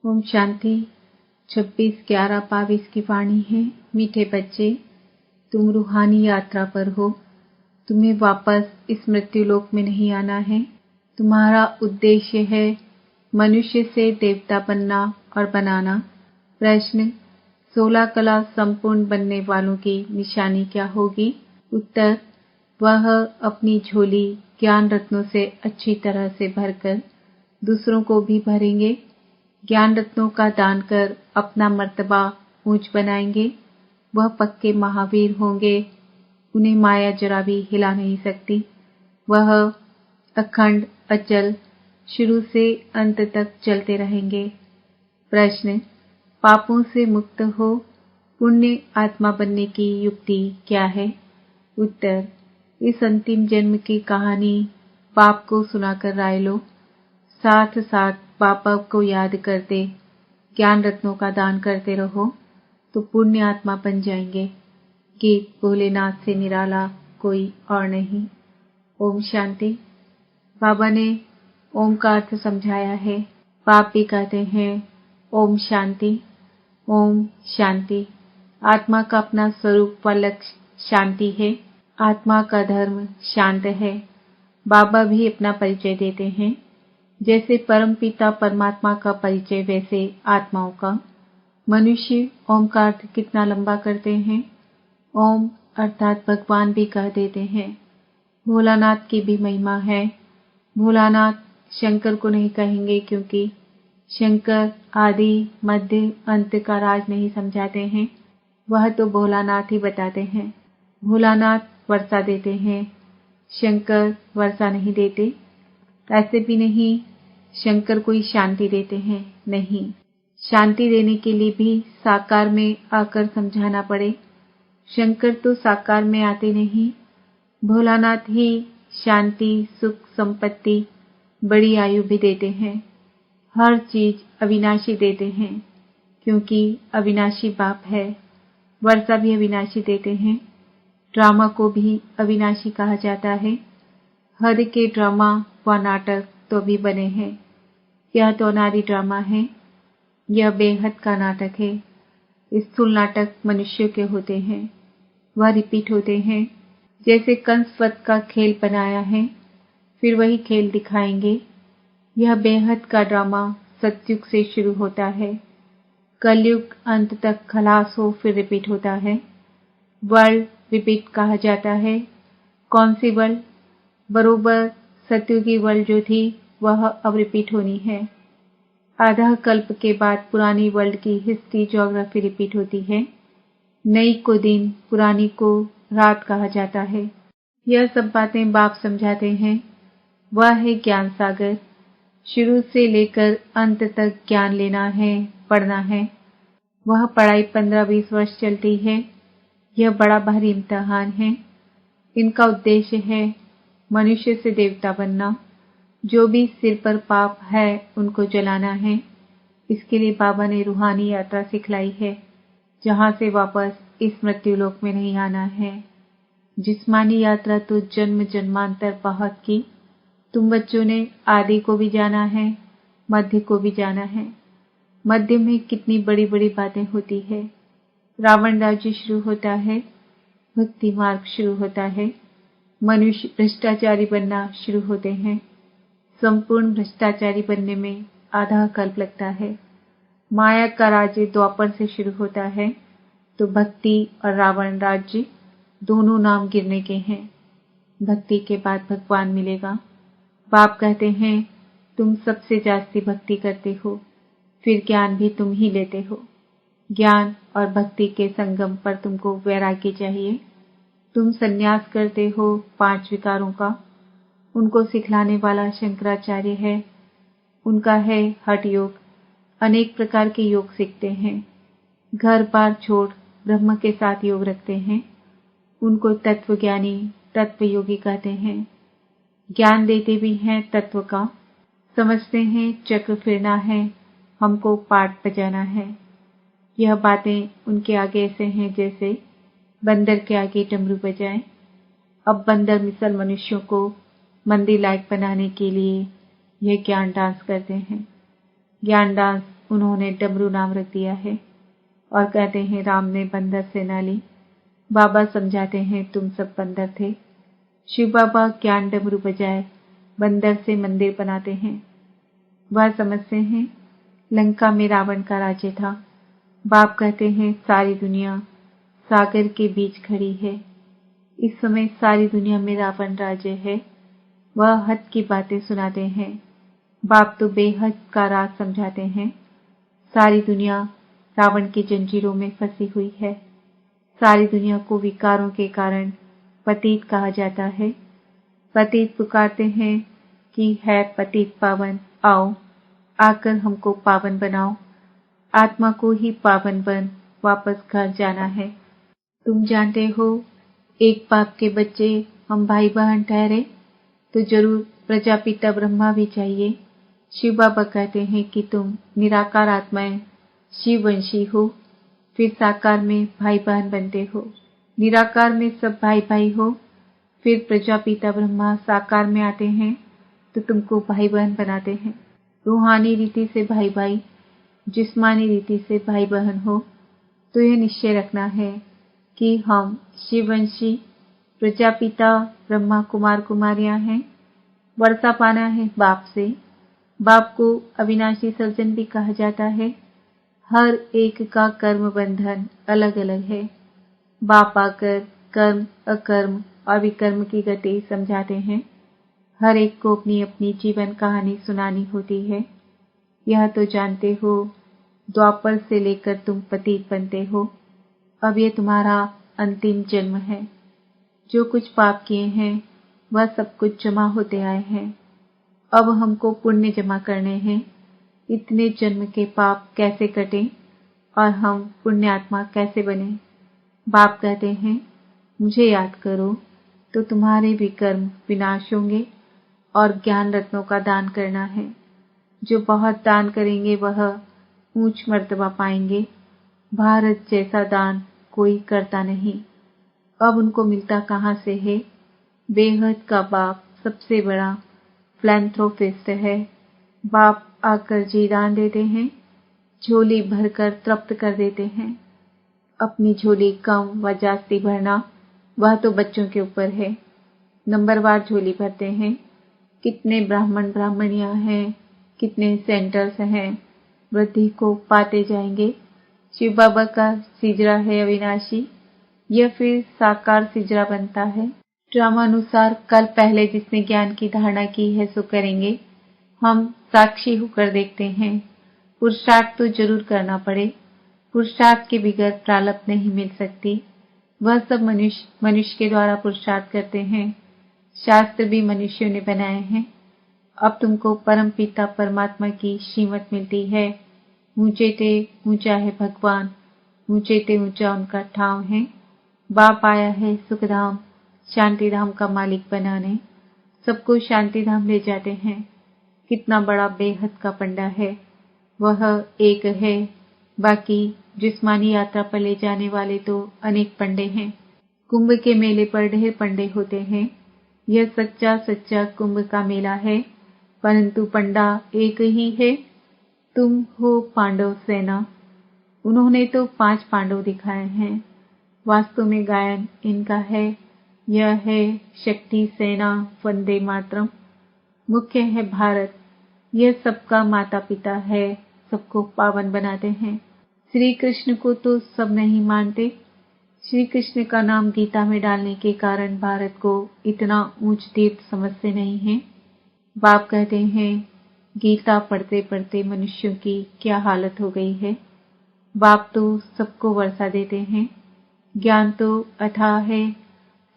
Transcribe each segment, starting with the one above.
ओम शांति। 26/11/22 की वाणी है। मीठे बच्चे, तुम रूहानी यात्रा पर हो। तुम्हें वापस इस मृत्युलोक में नहीं आना है। तुम्हारा उद्देश्य है मनुष्य से देवता बनना और बनाना। प्रश्न: 16 कला संपूर्ण बनने वालों की निशानी क्या होगी? उत्तर: वह अपनी झोली ज्ञान रत्नों से अच्छी तरह से भरकर दूसरों को भी भरेंगे। ज्ञान रत्नों का दान कर अपना मर्तबा ऊंच बनाएंगे। वह पक्के महावीर होंगे। उन्हें माया जरा भी हिला नहीं सकती। वह अखंड अचल शुरू से अंत तक चलते रहेंगे। प्रश्न: पापों से मुक्त हो पुण्य आत्मा बनने की युक्ति क्या है? उत्तर: इस अंतिम जन्म की कहानी बाप को सुनाकर राय लो। साथ साथ बाबा को याद करते ज्ञान रत्नों का दान करते रहो तो पुण्य आत्मा बन जाएंगे। गीत भोलेनाथ से निराला कोई और नहीं। ओम शांति। बाबा ने ओम का अर्थ समझाया है। बाप भी कहते हैं ओम शांति। ओम शांति। आत्मा का अपना स्वरूप व लक्ष्य शांति है। आत्मा का धर्म शांत है। बाबा भी अपना परिचय देते हैं। जैसे परमपिता परमात्मा का परिचय वैसे आत्माओं का। मनुष्य ओम का अर्थ कितना लंबा करते हैं। ओम अर्थात भगवान भी कह देते हैं। भोलानाथ की भी महिमा है। भोलानाथ शंकर को नहीं कहेंगे क्योंकि शंकर आदि मध्य अंत का राज नहीं समझाते हैं। वह तो भोलानाथ ही बताते हैं। भोलानाथ वर्षा देते हैं, शंकर वर्षा नहीं देते। ऐसे भी नहीं शंकर कोई शांति देते हैं, नहीं। शांति देने के लिए भी साकार में आकर समझाना पड़े। शंकर तो साकार में आते नहीं। भोलानाथ ही शांति, सुख, संपत्ति, बड़ी आयु भी देते हैं। हर चीज अविनाशी देते हैं क्योंकि अविनाशी बाप है। वर्षा भी अविनाशी देते हैं। ड्रामा को भी अविनाशी कहा जाता है। हर के ड्रामा व नाटक तो भी बने हैं। यह तो अनादि ड्रामा है। यह बेहद का नाटक है। स्थूल नाटक मनुष्यों के होते हैं। वह रिपीट होते हैं। जैसे कंस वध का खेल बनाया है, फिर वही खेल दिखाएंगे। यह बेहद का ड्रामा सतयुग से शुरू होता है। कलयुग अंत तक खलास हो फिर रिपीट होता है। वर्ल्ड रिपीट कहा जाता है। कौन सी वर्ल्ड? बरोबर सतयुगी वर्ल्ड जो थी वह अब रिपीट होनी है। आधा कल्प के बाद पुरानी वर्ल्ड की हिस्ट्री ज्योग्राफी रिपीट होती है। नई को दिन, पुरानी को रात कहा जाता है। यह सब बातें बाप समझाते हैं। वह है ज्ञान सागर। शुरू से लेकर अंत तक ज्ञान लेना है, पढ़ना है। वह पढ़ाई 15-20 वर्ष चलती है। यह बड़ा भारी इम्तिहान है। इनका उद्देश्य है मनुष्य से देवता बनना। जो भी सिर पर पाप है उनको जलाना है। इसके लिए बाबा ने रूहानी यात्रा सिखलाई है, जहां से वापस इस मृत्युलोक में नहीं आना है। जिस्मानी यात्रा तो जन्म जन्मांतर बहुत की। तुम बच्चों ने आदि को भी जाना है, मध्य को भी जाना है। मध्य में कितनी बड़ी बड़ी बातें होती है। रावण राज्य शुरू होता है। भक्ति मार्ग शुरू होता है। मनुष्य भ्रष्टाचारी बनना शुरू होते हैं। संपूर्ण भ्रष्टाचारी बनने में आधा कल्प लगता है। माया का राज्य द्वापर से शुरू होता है तो भक्ति और रावण राज्य दोनों नाम गिरने के हैं। भक्ति के बाद भगवान मिलेगा। बाप कहते हैं तुम सबसे जास्ती भक्ति करते हो, फिर ज्ञान भी तुम ही लेते हो। ज्ञान और भक्ति के संगम पर तुमको वैराग्य चाहिए। तुम संन्यास करते हो 5 विकारों का। उनको सिखलाने वाला शंकराचार्य है। उनका है हठ योग। अनेक प्रकार के योग सीखते हैं। घर बार छोड़ ब्रह्म के साथ योग रखते हैं। उनको तत्वज्ञानी, तत्व योगी कहते हैं। ज्ञान देते भी हैं तत्व का। समझते हैं चक्र फिरना है, हमको पाठ बजाना है। यह बातें उनके आगे ऐसे हैं जैसे बंदर के आगे डमरू बजाएं। अब बंदर मिसल मनुष्यों को मंदिर लायक बनाने के लिए यह ज्ञान डांस करते हैं। ज्ञान डांस उन्होंने डमरू नाम रख दिया है और कहते हैं राम ने बंदर से न ली। बाबा समझाते हैं तुम सब बंदर थे। शिव बाबा ज्ञान डमरू बजाए बंदर से मंदिर बनाते हैं। वह समझते हैं लंका में रावण का राज्य था। बाप कहते हैं सारी दुनिया सागर के बीच खड़ी है। इस समय सारी दुनिया में रावण राज्य है। वह हद की बातें सुनाते हैं। बाप तो बेहद का राज समझाते हैं। सारी दुनिया रावण की जंजीरों में फंसी हुई है। सारी दुनिया को विकारों के कारण पतित कहा जाता है। पतित पुकारते हैं कि है पतित पावन, आओ आकर हमको पावन बनाओ। आत्मा को ही पावन बन वापस घर जाना है। तुम जानते हो एक बाप के बच्चे हम भाई बहन ठहरे तो जरूर प्रजापिता ब्रह्मा भी चाहिए। शिव बाबा कहते हैं कि तुम निराकार आत्माएं शिववंशी हो, फिर साकार में भाई बहन बनते हो। निराकार में सब भाई भाई हो, फिर प्रजापिता ब्रह्मा साकार में आते हैं तो तुमको भाई बहन बनाते हैं। रूहानी रीति से भाई भाई, जिस्मानी रीति से भाई बहन हो तो यह निश्चय रखना है कि हम शिववंशी प्रजापिता ब्रह्मा कुमार कुमारियां हैं। वर्षा पाना है बाप से। बाप को अविनाशी सर्जन भी कहा जाता है। हर एक का कर्म बंधन अलग अलग है। बाप आकर कर्म, अकर्म और विकर्म की गति समझाते हैं। हर एक को अपनी अपनी जीवन कहानी सुनानी होती है। यह तो जानते हो द्वापर से लेकर तुम पतित बनते हो। अब यह तुम्हारा अंतिम जन्म है। जो कुछ पाप किए हैं वह सब कुछ जमा होते आए हैं। अब हमको पुण्य जमा करने हैं। इतने जन्म के पाप कैसे कटें और हम पुण्यात्मा कैसे बने। बाप कहते हैं मुझे याद करो तो तुम्हारे विकर्म विनाश होंगे और ज्ञान रत्नों का दान करना है। जो बहुत दान करेंगे वह ऊंच मर्तबा पाएंगे। भारत जैसा दान कोई करता नहीं। अब उनको मिलता कहाँ से है। बेहद का बाप सबसे बड़ा फिलैंथ्रोपिस्ट है। बाप आकर जी दान देते हैं, झोली भरकर तृप्त कर देते हैं। अपनी झोली कम व जास्ती भरना वह तो बच्चों के ऊपर है। नंबरवार झोली भरते हैं। कितने ब्राह्मण ब्राह्मणियां हैं, कितने सेंटर्स हैं, वृद्धि को पाते जाएंगे। शिव बाबा का सिजरा है अविनाशी, यह फिर साकार सिजरा बनता है। ड्रामानुसार कल पहले जिसने ज्ञान की धारणा की है सो करेंगे। हम साक्षी होकर देखते हैं। पुरुषार्थ तो जरूर करना पड़े। पुरुषार्थ के बगैर प्रारब्ध नहीं मिल सकती। वह सब मनुष्य के द्वारा पुरुषार्थ करते हैं। शास्त्र भी मनुष्यों ने बनाए हैं। अब तुमको परम पिता परमात्मा की श्रीमत मिलती है। ऊंचे ते ऊंचा है भगवान, ऊंचे ते ऊंचा उनका ठाव है। बाप आया है सुखधाम शांतिधाम का मालिक बनाने। सबको शांतिधाम ले जाते हैं। कितना बड़ा बेहद का पंडा है। वह एक है, बाकी जिस्मानी यात्रा पर ले जाने वाले तो अनेक पंडे हैं। कुंभ के मेले पर ढेर पंडे होते हैं। यह सच्चा सच्चा कुंभ का मेला है, परंतु पंडा एक ही है। तुम हो पांडव सेना। उन्होंने तो 5 पांडव दिखाए हैं। वास्तव में गायन इनका है। यह है शक्ति सेना वंदे मातरम। मुख्य है भारत। यह सबका माता पिता है, सबको पावन बनाते हैं। श्री कृष्ण को तो सब नहीं मानते। श्री कृष्ण का नाम गीता में डालने के कारण भारत को इतना ऊंच तीर्थ समझते नहीं हैं। बाप कहते हैं गीता पढ़ते पढ़ते मनुष्यों की क्या हालत हो गई है। बाप तो सबको वर्षा देते हैं। ज्ञान तो अथाह है।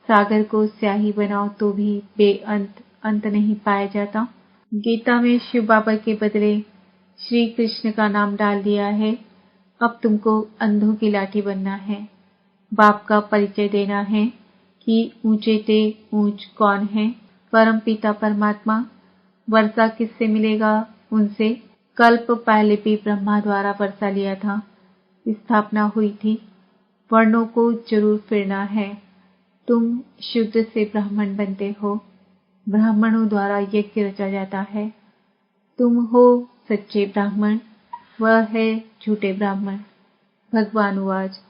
सागर को स्याही बनाओ तो भी बेअंत अंत नहीं पाया जाता। गीता में शिव बाबा के बदले श्री कृष्ण का नाम डाल दिया है। अब तुमको अंधों की लाठी बनना है। बाप का परिचय देना है कि ऊंचे ते ऊंच कौन है। परम पिता परमात्मा। वर्षा किससे मिलेगा? उनसे। कल्प पहले भी ब्रह्मा द्वारा वर्षा लिया था। स्थापना हुई थी। वर्णों को जरूर फिरना है। तुम शुद्ध से ब्राह्मण बनते हो। ब्राह्मणों द्वारा यज्ञ रचा जाता है। तुम हो सच्चे ब्राह्मण। वह है झूठे ब्राह्मण। भगवान उवाच,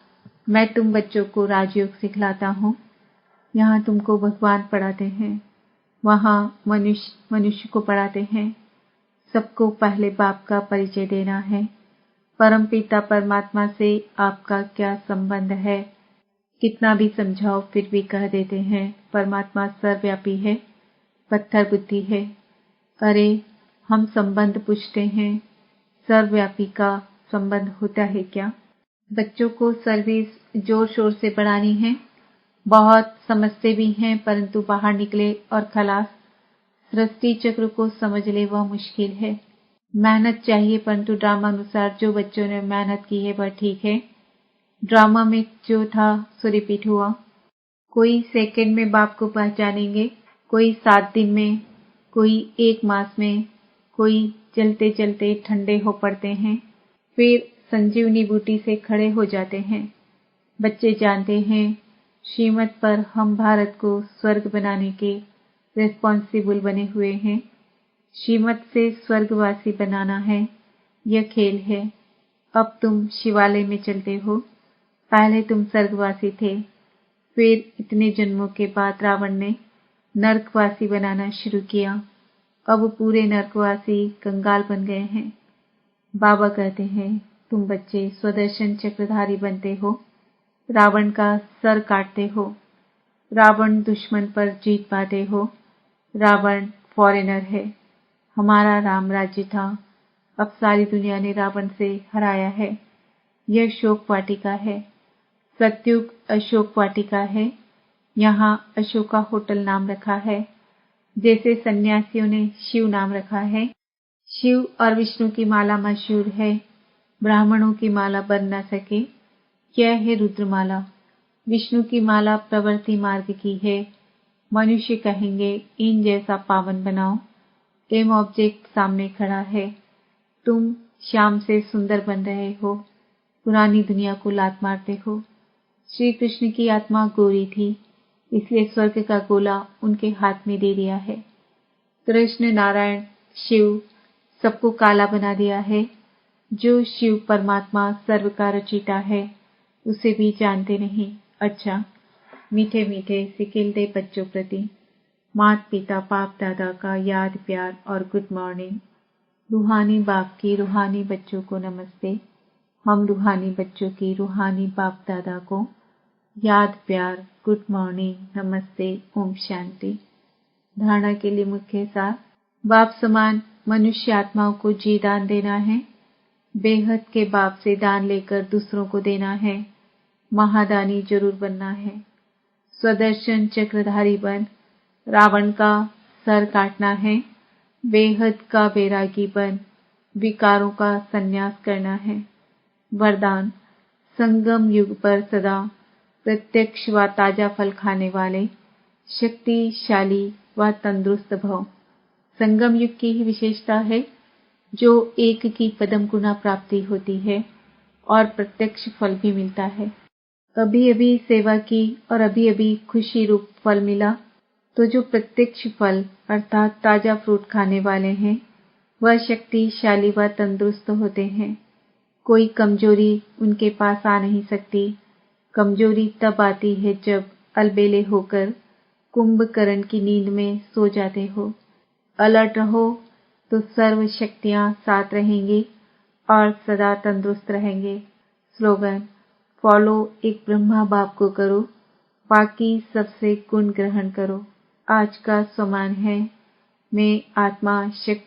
मैं तुम बच्चों को राजयोग सिखलाता हूँ। यहाँ तुमको भगवान पढ़ाते हैं, वहाँ मनुष्य को पढ़ाते हैं। सबको पहले बाप का परिचय देना है। परमपिता परमात्मा से आपका क्या संबंध है? कितना भी समझाओ फिर भी कह देते हैं परमात्मा सर्वव्यापी है, पत्थर बुद्धि है। अरे हम संबंध पूछते हैं, सर्वव्यापी का संबंध होता है क्या? बच्चों को सर्विस जोर शोर से बढ़ानी है। बहुत समझते भी हैं, परंतु बाहर निकले और खलास। सृष्टि चक्र को समझ ले वह मुश्किल है। मेहनत चाहिए, परंतु ड्रामा अनुसार जो बच्चों ने मेहनत की है वह ठीक है। ड्रामा में जो था सो रिपीट हुआ। कोई सेकंड में बाप को पहचानेंगे, कोई 7 दिन में, कोई 1 मास में, कोई चलते चलते ठंडे हो पड़ते हैं, फिर संजीवनी बूटी से खड़े हो जाते हैं। बच्चे जानते हैं श्रीमत पर हम भारत को स्वर्ग बनाने के रिस्पॉन्सिबल बने हुए हैं। श्रीमत से स्वर्गवासी बनाना है, यह खेल है। अब तुम शिवालय में चलते हो, पहले तुम स्वर्गवासी थे, फिर इतने जन्मों के बाद रावण ने नरकवासी बनाना शुरू किया। अब पूरे नरकवासी कंगाल बन गए हैं। बाबा कहते हैं तुम बच्चे स्वदर्शन चक्रधारी बनते हो, रावण का सर काटते हो, रावण दुश्मन पर जीत पाते हो। रावण फॉरेनर है, हमारा राम राज्य था, अब सारी दुनिया ने रावण से हराया है। यह शोक वाटिका है, सत्युग अशोक वाटिका है। यहाँ अशोका होटल नाम रखा है, जैसे सन्यासियों ने शिव नाम रखा है। शिव और विष्णु की माला मशहूर है, ब्राह्मणों की माला बन न सके। यह है रुद्रमाला। विष्णु की माला प्रवृत्ति मार्ग की है। मनुष्य कहेंगे इन जैसा पावन बनाओ। एम ऑब्जेक्ट सामने खड़ा है, तुम शाम से सुंदर बन रहे हो, पुरानी दुनिया को लात मारते हो। श्री कृष्ण की आत्मा गोरी थी, इसलिए स्वर्ग का गोला उनके हाथ में दे दिया है। कृष्ण नारायण शिव सबको काला बना दिया है। जो शिव परमात्मा सर्व का रचयिता है उसे भी जानते नहीं। अच्छा, मीठे मीठे सिकिलते बच्चों प्रति माता पिता बाप दादा का याद प्यार और गुड मॉर्निंग। रूहानी बाप की रूहानी बच्चों को नमस्ते। हम रूहानी बच्चों की रूहानी बाप दादा को याद प्यार गुड मॉर्निंग नमस्ते ओम शांति। धारणा के लिए मुख्य सार, बाप समान मनुष्य आत्माओं को जी दान देना है, बेहद के बाप से दान लेकर दूसरों को देना है, महादानी जरूर बनना है, स्वदर्शन चक्रधारी बन रावण का सर काटना है, बेहद का बैरागी बन विकारों का संन्यास करना है। वरदान, संगम युग पर सदा प्रत्यक्ष व ताजा फल खाने वाले शक्तिशाली व तंदुरुस्त भव। संगम युग की ही विशेषता है जो एक की पदम गुना प्राप्ति होती है और प्रत्यक्ष फल भी मिलता है। अभी अभी सेवा की और अभी अभी खुशी रूप फल मिला, तो जो प्रत्यक्ष फल अर्थात ताजा फ्रूट खाने वाले हैं वह शक्तिशाली व तंदुरुस्त होते हैं। कोई कमजोरी उनके पास आ नहीं सकती। कमजोरी तब आती है जब अलबेले होकर कुंभकर्ण की नींद में सो जाते हो। अलर्ट रहो तो सर्व शक्तियां साथ रहेंगी और सदा तंदुरुस्त रहेंगे। स्लोगन, फॉलो एक ब्रह्मा बाप को करो, बाकी सबसे गुण ग्रहण करो। आज का सम्मान है, मैं आत्मा शक्ति